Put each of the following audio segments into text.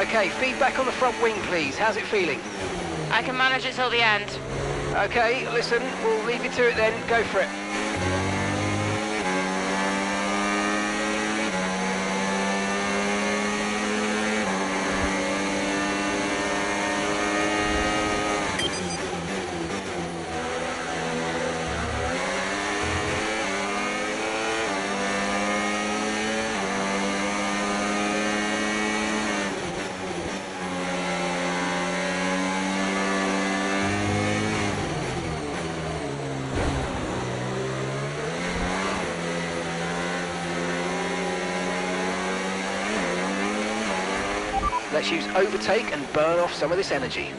Okay, feedback on the front wing, please. How's it feeling? I can manage it till the end. Okay, listen, we'll leave you to it then. Go for it. Let's use overtake and burn off some of this energy.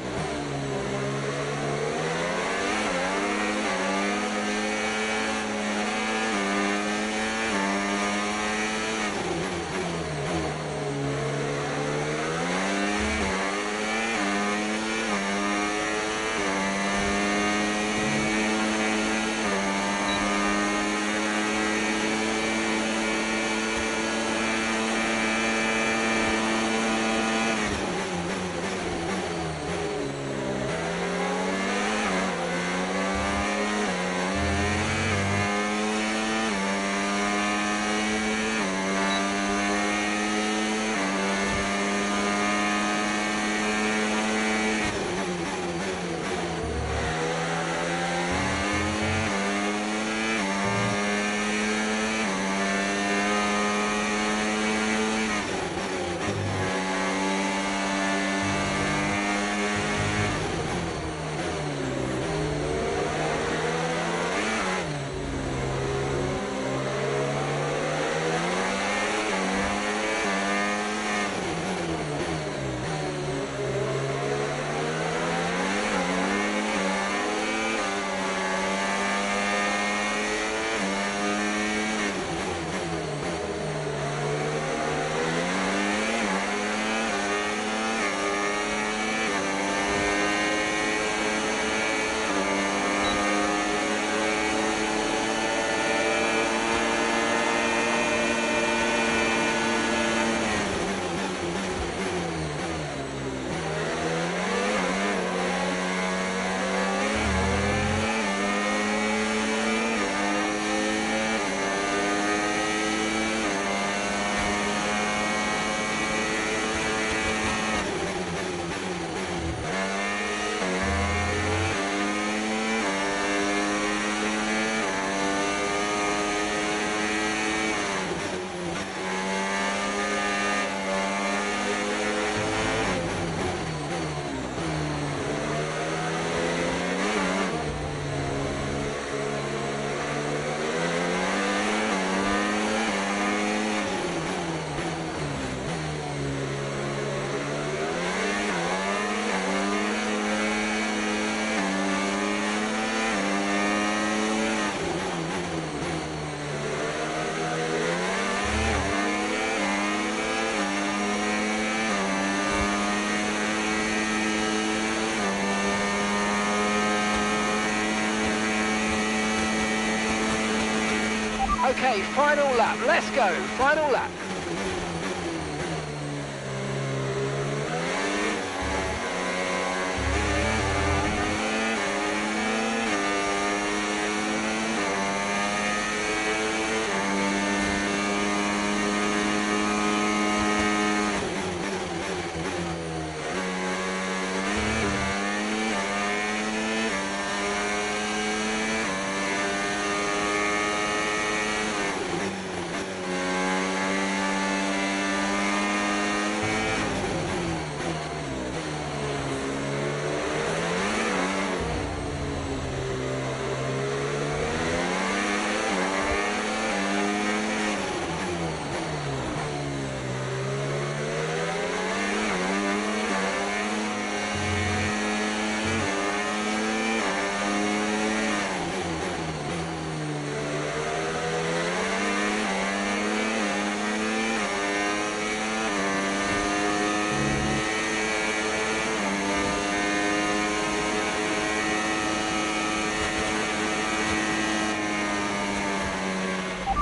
Okay, final lap. Let's go. Final lap.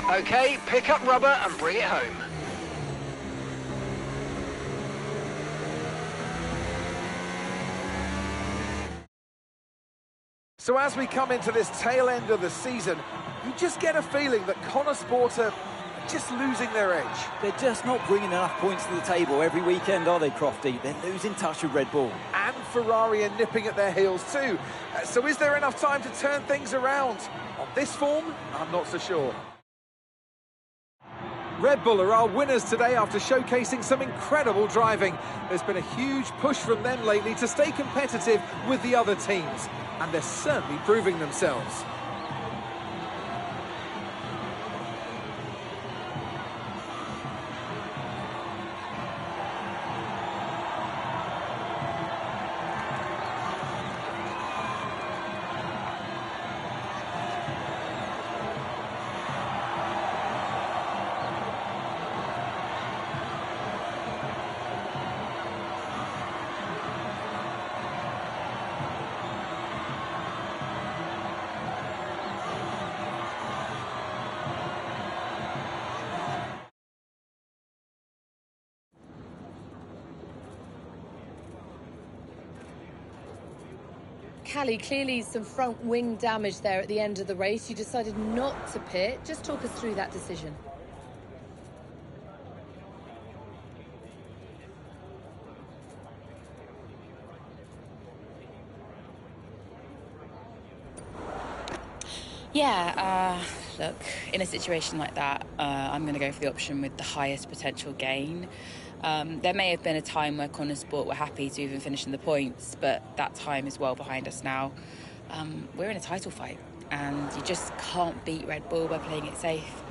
Okay, pick up rubber and bring it home. So as we come into this tail end of the season, you just get a feeling that Connor Sport are just losing their edge. They're just not bringing enough points to the table every weekend, are they, Crofty? They're losing touch with Red Bull. And Ferrari are nipping at their heels too. So is there enough time to turn things around? On this form, I'm not so sure. Red Bull are our winners today after showcasing some incredible driving. There's been a huge push from them lately to stay competitive with the other teams, and they're certainly proving themselves. Callie, clearly some front wing damage there at the end of the race. You decided not to pit. Just talk us through that decision. Yeah, look, in a situation like that, I'm going to go for the option with the highest potential gain. There may have been a time where Connor Sport were happy to even finish in the points, but that time is well behind us now. We're in a title fight, and you just can't beat Red Bull by playing it safe.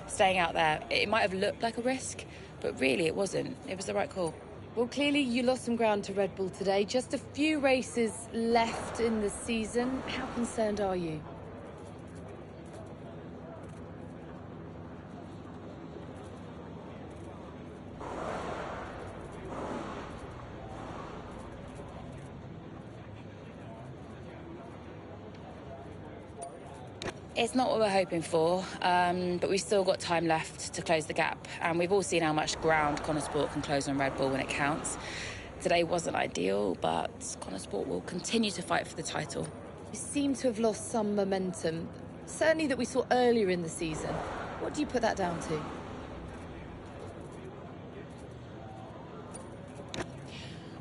Staying out there, it might have looked like a risk, but really it wasn't. It was the right call. Well, clearly you lost some ground to Red Bull today. Just a few races left in the season. How concerned are you? It's not what we're hoping for, but we've still got time left to close the gap. And we've all seen how much ground Connor Sport can close on Red Bull when it counts. Today wasn't ideal, but Connor Sport will continue to fight for the title. You seem to have lost some momentum, certainly that we saw earlier in the season. What do you put that down to?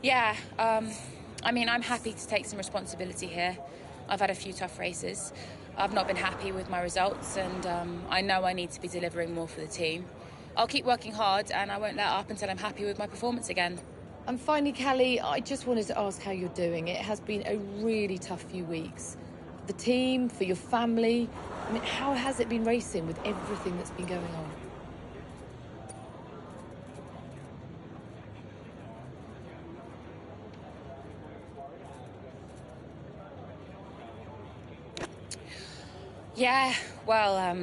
Yeah, I mean, I'm happy to take some responsibility here. I've had a few tough races. I've not been happy with my results, and I know I need to be delivering more for the team. I'll keep working hard, and I won't let up until I'm happy with my performance again. And finally, Callie, I just wanted to ask how you're doing. It has been a really tough few weeks. For the team, for your family. I mean, how has it been racing with everything that's been going on? Yeah, well,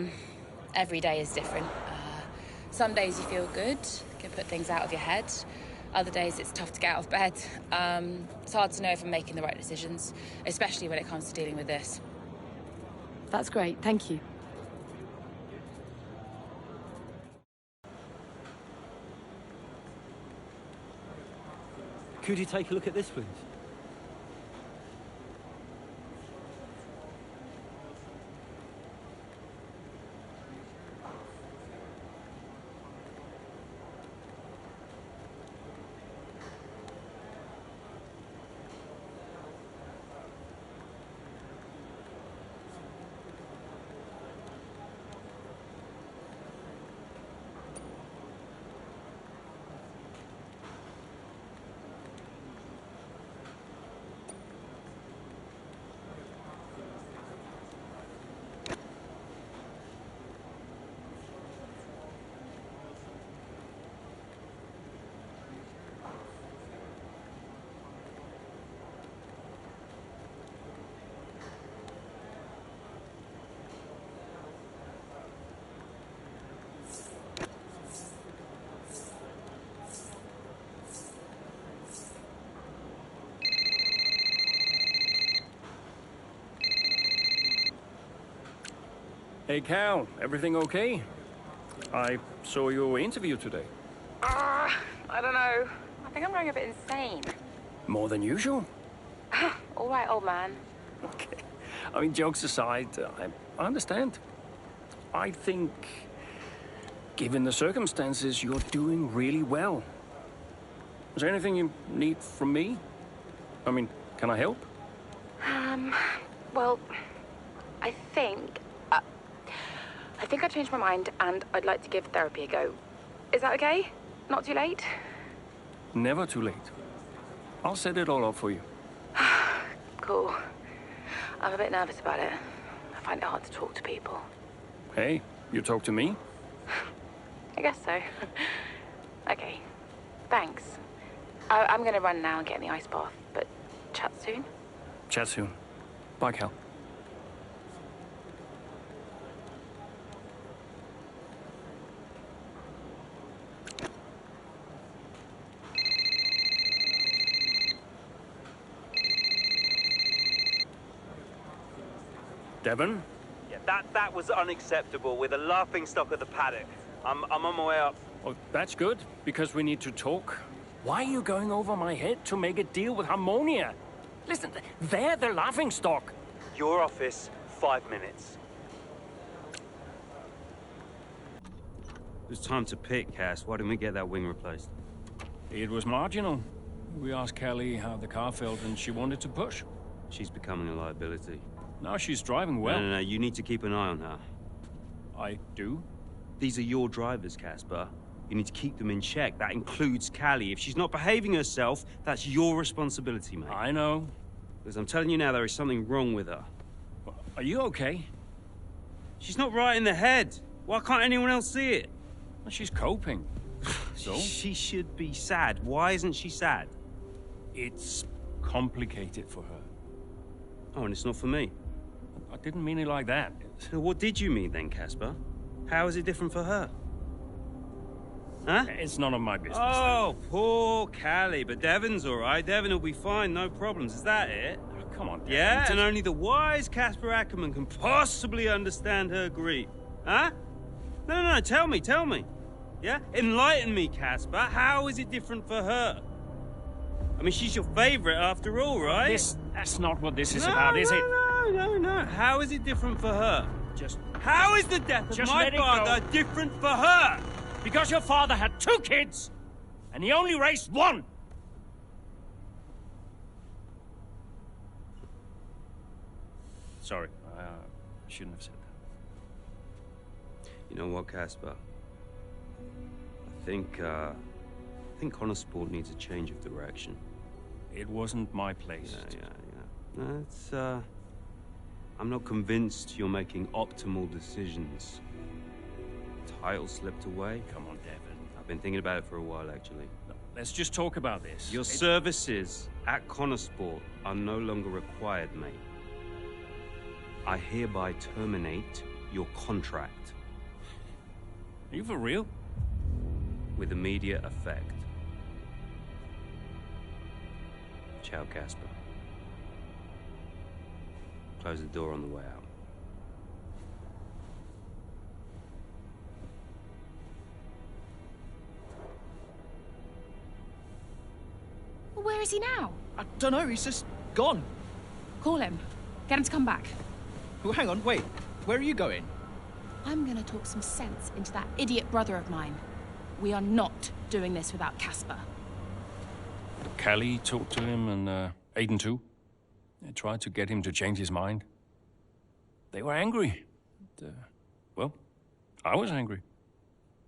every day is different. Some days you feel good, can put things out of your head. Other days it's tough to get out of bed. It's hard to know if I'm making the right decisions, especially when it comes to dealing with this. That's great, thank you. Could you take a look at this, please? Hey Cal, everything okay? I saw your interview today. I don't know. I think I'm going a bit insane. More than usual? All right, old man. Okay. I mean, jokes aside, I understand. I think, given the circumstances, you're doing really well. Is there anything you need from me? I mean, can I help? Well, I think I changed my mind and I'd like to give therapy a go. Is that okay? Not too late? Never too late. I'll set it all up for you. Cool. I'm a bit nervous about it. I find it hard to talk to people. Hey, you talk to me? I guess so. Okay. Thanks. I'm gonna run now and get in the ice bath, but chat soon. Chat soon. Bye, Cal. Devon? Yeah, that was unacceptable. We're the laughingstock of the paddock. I'm on my way up. Oh, that's good, because we need to talk. Why are you going over my head to make a deal with Harmonia? Listen, they're the laughingstock. Your office, 5 minutes. It was time to pick, Cass. Why didn't we get that wing replaced? It was marginal. We asked Callie how the car felt, and she wanted to push. She's becoming a liability. Now she's driving well. No, you need to keep an eye on her. I do? These are your drivers, Casper. You need to keep them in check. That includes Callie. If she's not behaving herself, that's your responsibility, mate. I know. Because I'm telling you now, there is something wrong with her. Are you okay? She's not right in the head. Why can't anyone else see it? Well, she's coping. So? She should be sad. Why isn't she sad? It's complicated for her. Oh, and it's not for me. I didn't mean it like that. So what did you mean then, Casper? How is it different for her? Huh? It's none of my business. Oh, poor Callie. But Devon's all right. Devon will be fine, no problems. Is that it? Oh, come on, Devon. Yeah, and only the wise Casper Ackerman can possibly understand her grief. Huh? No, tell me. Yeah? Enlighten me, Casper. How is it different for her? I mean, she's your favorite after all, right? That's not what this is about, is it? No. How is it different for her? How is the death of my father different for her? Because your father had 2 kids, and he only raised 1. Sorry, I shouldn't have said that. You know what, Casper? I think Connor Sport needs a change of direction. It wasn't my place. Yeah. No, it's, I'm not convinced you're making optimal decisions. Title slipped away. Come on, Devon. I've been thinking about it for a while, actually. No, let's just talk about this. Your services at Connor Sport are no longer required, mate. I hereby terminate your contract. Are you for real? With immediate effect. Ciao, Casper. Close the door on the way out. Well, where is he now? I don't know, he's just gone. Call him. Get him to come back. Oh, hang on, wait. Where are you going? I'm gonna talk some sense into that idiot brother of mine. We are not doing this without Casper. Callie talked to him, and Aiden too. They tried to get him to change his mind. They were angry. Well, I was angry.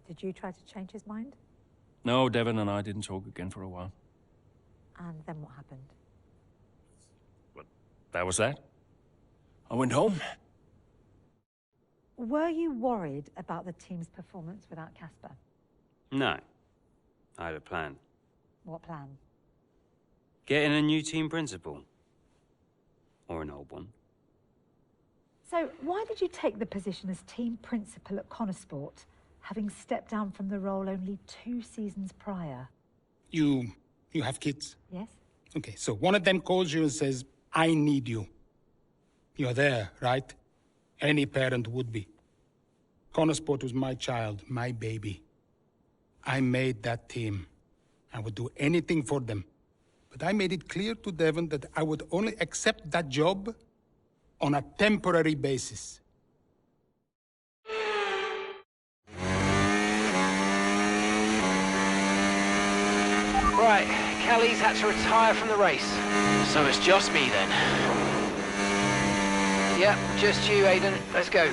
Did you try to change his mind? No, Devon and I didn't talk again for a while. And then what happened? Well, that was that. I went home. Were you worried about the team's performance without Casper? No. I had a plan. What plan? Getting a new team principal. Or an old one. So, why did you take the position as team principal at Connor Sport, having stepped down from the role only 2 seasons prior? You have kids? Yes. Okay, so one of them calls you and says, I need you. You're there, right? Any parent would be. Connor Sport was my child, my baby. I made that team. I would do anything for them. But I made it clear to Devon that I would only accept that job on a temporary basis. Right, Callie's had to retire from the race. So it's just me then? Yep, just you, Aiden. Let's go.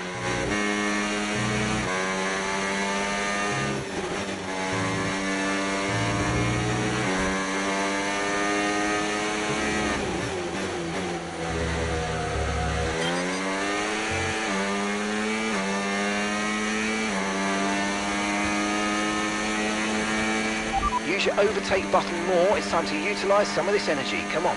Use your overtake button more. It's time to utilise some of this energy. Come on.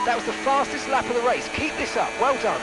That was the fastest lap of the race. Keep this up. Well done.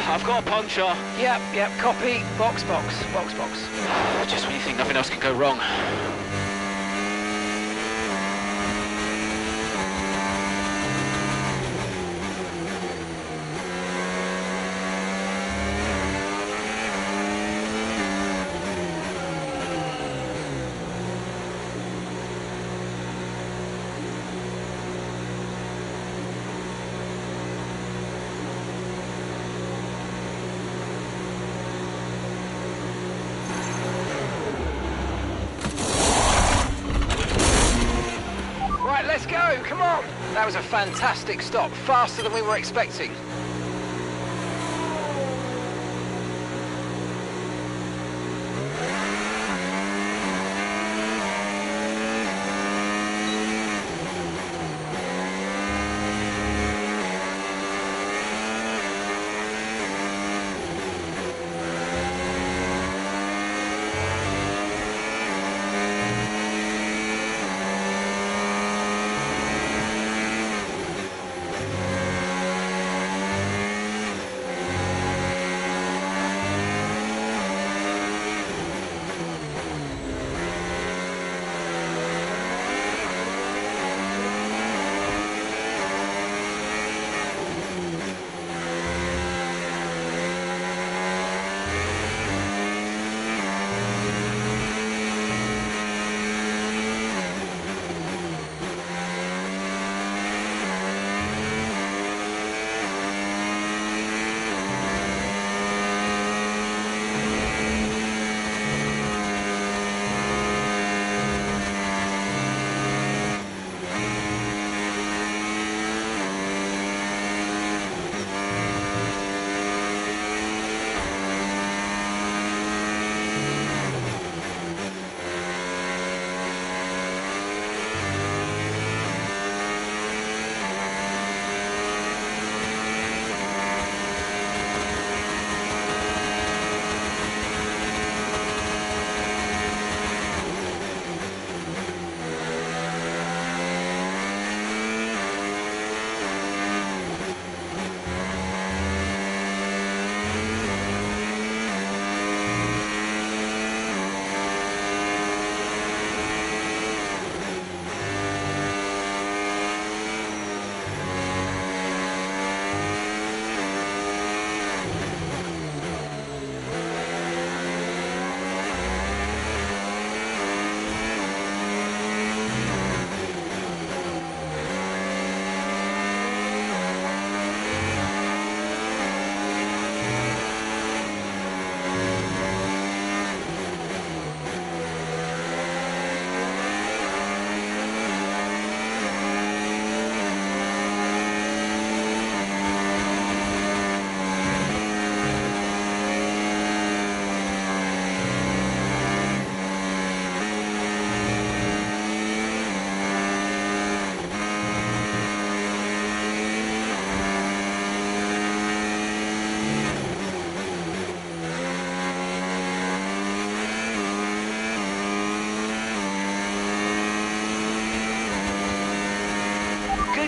I've got a puncture. Yep, copy. Box. Just when you think nothing else can go wrong. Let's go, come on! That was a fantastic stop, faster than we were expecting.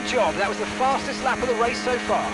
Good job. That was the fastest lap of the race so far.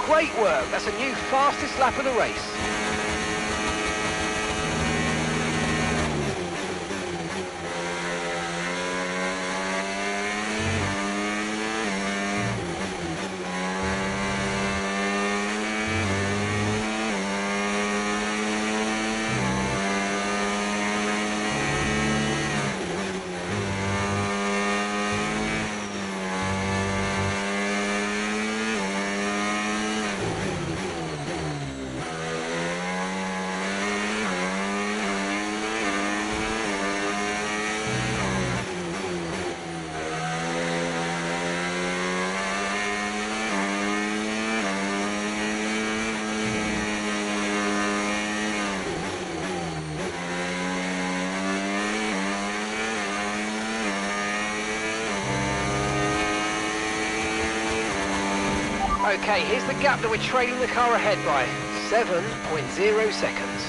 Great work. That's a new fastest lap of the race. Okay, here's the gap that we're trailing the car ahead by. 7.0 seconds.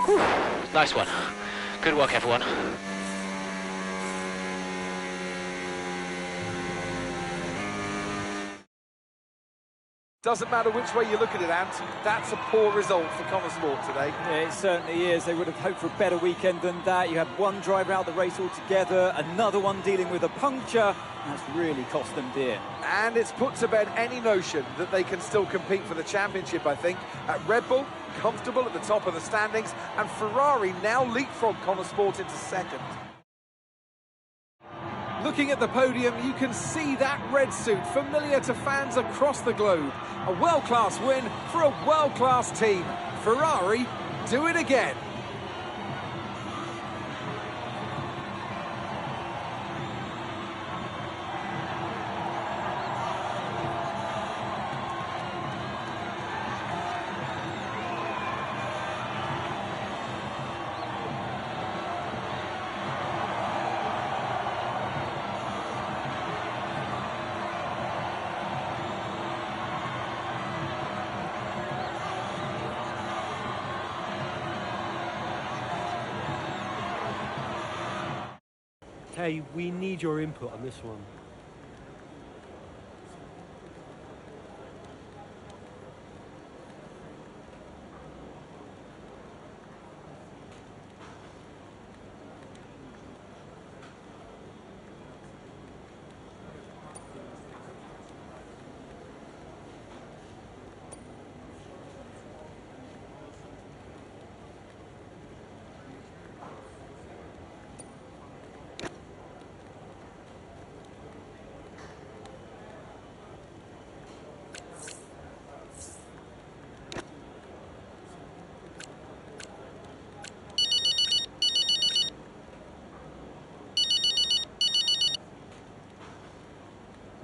Whew. Nice one. Good work, everyone. Doesn't matter which way you look at it, Ant, that's a poor result for Connosport today. Yeah, it certainly is. They would have hoped for a better weekend than that. You had one driver out the race altogether, another one dealing with a puncture. That's really cost them dear. And it's put to bed any notion that they can still compete for the championship, I think. At Red Bull, comfortable at the top of the standings, and Ferrari now leapfrog Connosport into second. Looking at the podium, you can see that red suit familiar to fans across the globe. A world-class win for a world-class team. Ferrari do it again. Hey, we need your input on this one.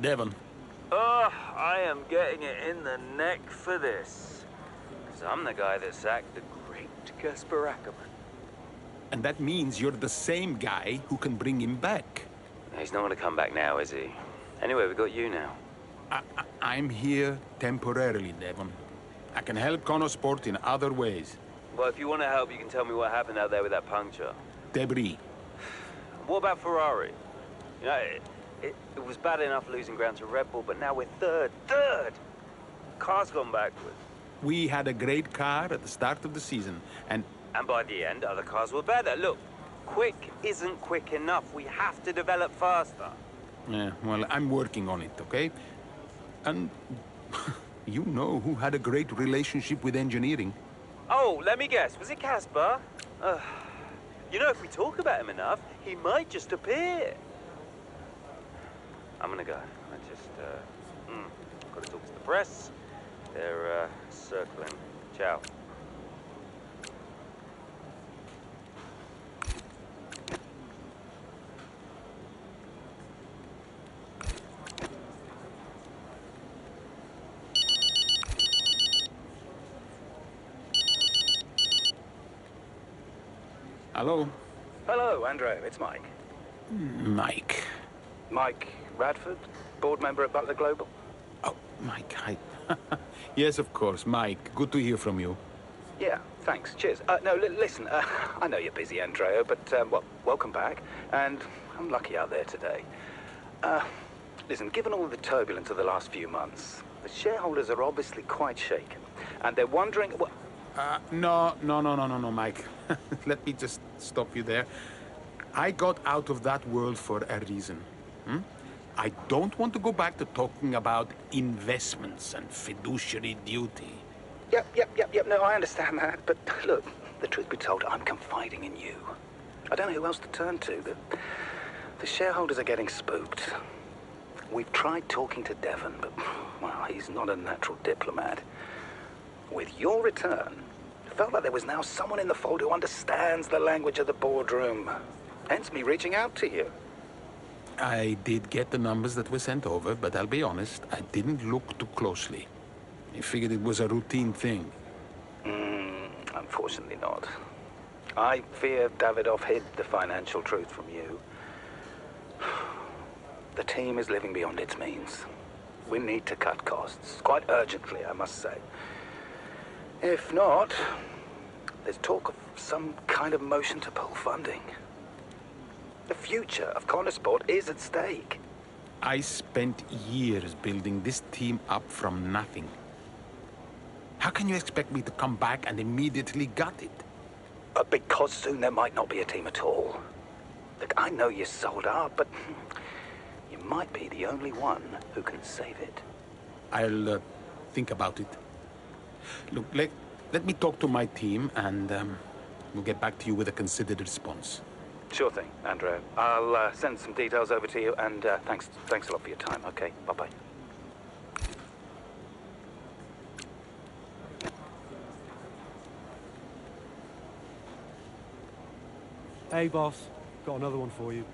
Devon, Oh, I am getting it in the neck for this. Because I'm the guy that sacked the great Casper Ackerman. And that means you're the same guy who can bring him back. He's not going to come back now, is he? Anyway, we got you now. I'm here temporarily, Devon. I can help Connosport in other ways. Well, if you want to help, you can tell me what happened out there with that puncture. Debris. What about Ferrari? You know, it was bad enough losing ground to Red Bull, but now we're third. Car's gone backwards. We had a great car at the start of the season, and by the end, other cars were better. Look, quick isn't quick enough. We have to develop faster. Yeah, well, I'm working on it, okay? And you know who had a great relationship with engineering. Oh, let me guess. Was it Casper? You know, if we talk about him enough, he might just appear. I'm gonna go. I just, gotta talk to the press. They're, circling. Ciao. Hello? Hello, Andrea. It's Mike. Mike. Mike Radford, board member at Butler Global. Oh, Mike, hi. Yes, of course, Mike. Good to hear from you. Yeah, thanks. Cheers. No, listen, I know you're busy, Andrea, but, well, welcome back. And I'm lucky out there today. Listen, given all the turbulence of the last few months, the shareholders are obviously quite shaken. And they're wondering... Well, no, Mike. Let me just stop you there. I got out of that world for a reason. I don't want to go back to talking about investments and fiduciary duty. Yep. No, I understand that. But look, the truth be told, I'm confiding in you. I don't know who else to turn to. The shareholders are getting spooked. We've tried talking to Devon, but, well, he's not a natural diplomat. With your return, it felt like there was now someone in the fold who understands the language of the boardroom. Hence me reaching out to you. I did get the numbers that were sent over, but I'll be honest, I didn't look too closely. I figured it was a routine thing. Unfortunately not. I fear Davidoff hid the financial truth from you. The team is living beyond its means. We need to cut costs, quite urgently, I must say. If not, there's talk of some kind of motion to pull funding. The future of Connosport is at stake. I spent years building this team up from nothing. How can you expect me to come back and immediately gut it? Because soon there might not be a team at all. Look, I know you're sold out, but you might be the only one who can save it. I'll think about it. Look, let me talk to my team, and we'll get back to you with a considered response. Sure thing, Andrea. I'll send some details over to you, and thanks a lot for your time. Okay, bye-bye. Hey, boss. Got another one for you.